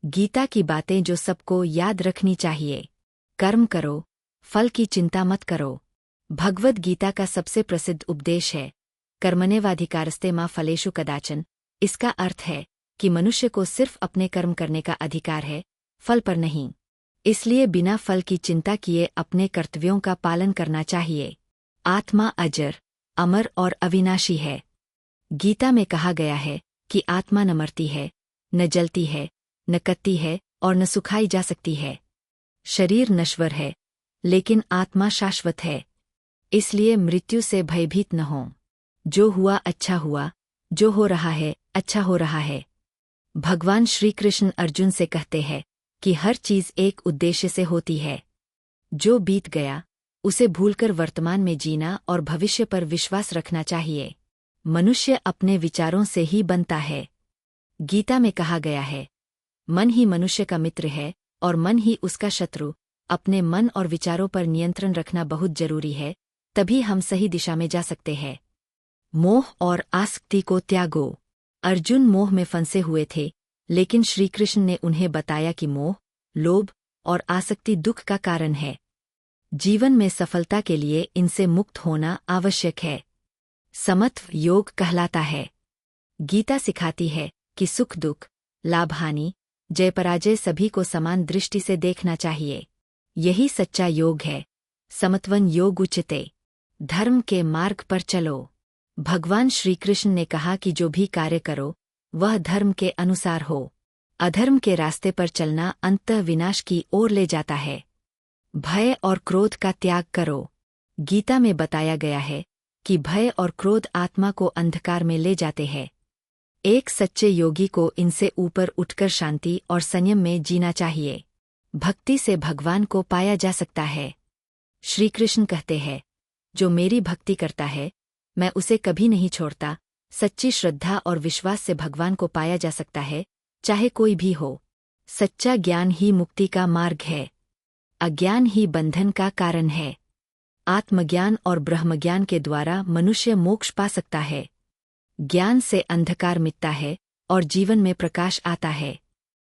गीता की बातें जो सबको याद रखनी चाहिए। कर्म करो, फल की चिंता मत करो। भगवद गीता का सबसे प्रसिद्ध उपदेश है कर्मण्येवाधिकारस्ते मा फलेषु कदाचन। इसका अर्थ है कि मनुष्य को सिर्फ अपने कर्म करने का अधिकार है, फल पर नहीं। इसलिए बिना फल की चिंता किए अपने कर्तव्यों का पालन करना चाहिए। आत्मा अजर, अमर और अविनाशी है। गीता में कहा गया है कि आत्मा न मरती है, न जलती है, न कत्ती है और न सुखाई जा सकती है। शरीर नश्वर है, लेकिन आत्मा शाश्वत है। इसलिए मृत्यु से भयभीत न हो। जो हुआ अच्छा हुआ, जो हो रहा है अच्छा हो रहा है। भगवान श्री कृष्ण अर्जुन से कहते हैं कि हर चीज एक उद्देश्य से होती है। जो बीत गया उसे भूलकर वर्तमान में जीना और भविष्य पर विश्वास रखना चाहिए। मनुष्य अपने विचारों से ही बनता है। गीता में कहा गया है, मन ही मनुष्य का मित्र है और मन ही उसका शत्रु। अपने मन और विचारों पर नियंत्रण रखना बहुत जरूरी है, तभी हम सही दिशा में जा सकते हैं। मोह और आसक्ति को त्यागो। अर्जुन मोह में फंसे हुए थे, लेकिन श्री कृष्ण ने उन्हें बताया कि मोह, लोभ और आसक्ति दुख का कारण है। जीवन में सफलता के लिए इनसे मुक्त होना आवश्यक है। समत्व योग कहलाता है। गीता सिखाती है कि सुख दुख, लाभ हानि, जय पराजय सभी को समान दृष्टि से देखना चाहिए। यही सच्चा योग है। समत्वन योग उचिते। धर्म के मार्ग पर चलो। भगवान श्री कृष्ण ने कहा कि जो भी कार्य करो वह धर्म के अनुसार हो। अधर्म के रास्ते पर चलना अंततः विनाश की ओर ले जाता है। भय और क्रोध का त्याग करो। गीता में बताया गया है कि भय और क्रोध आत्मा को अंधकार में ले जाते हैं। एक सच्चे योगी को इनसे ऊपर उठकर शांति और संयम में जीना चाहिए। भक्ति से भगवान को पाया जा सकता है। श्री कृष्ण कहते हैं, जो मेरी भक्ति करता है मैं उसे कभी नहीं छोड़ता। सच्ची श्रद्धा और विश्वास से भगवान को पाया जा सकता है, चाहे कोई भी हो। सच्चा ज्ञान ही मुक्ति का मार्ग है। अज्ञान ही बंधन का कारण है। आत्मज्ञान और ब्रह्मज्ञान के द्वारा मनुष्य मोक्ष पा सकता है। ज्ञान से अंधकार मिटता है और जीवन में प्रकाश आता है।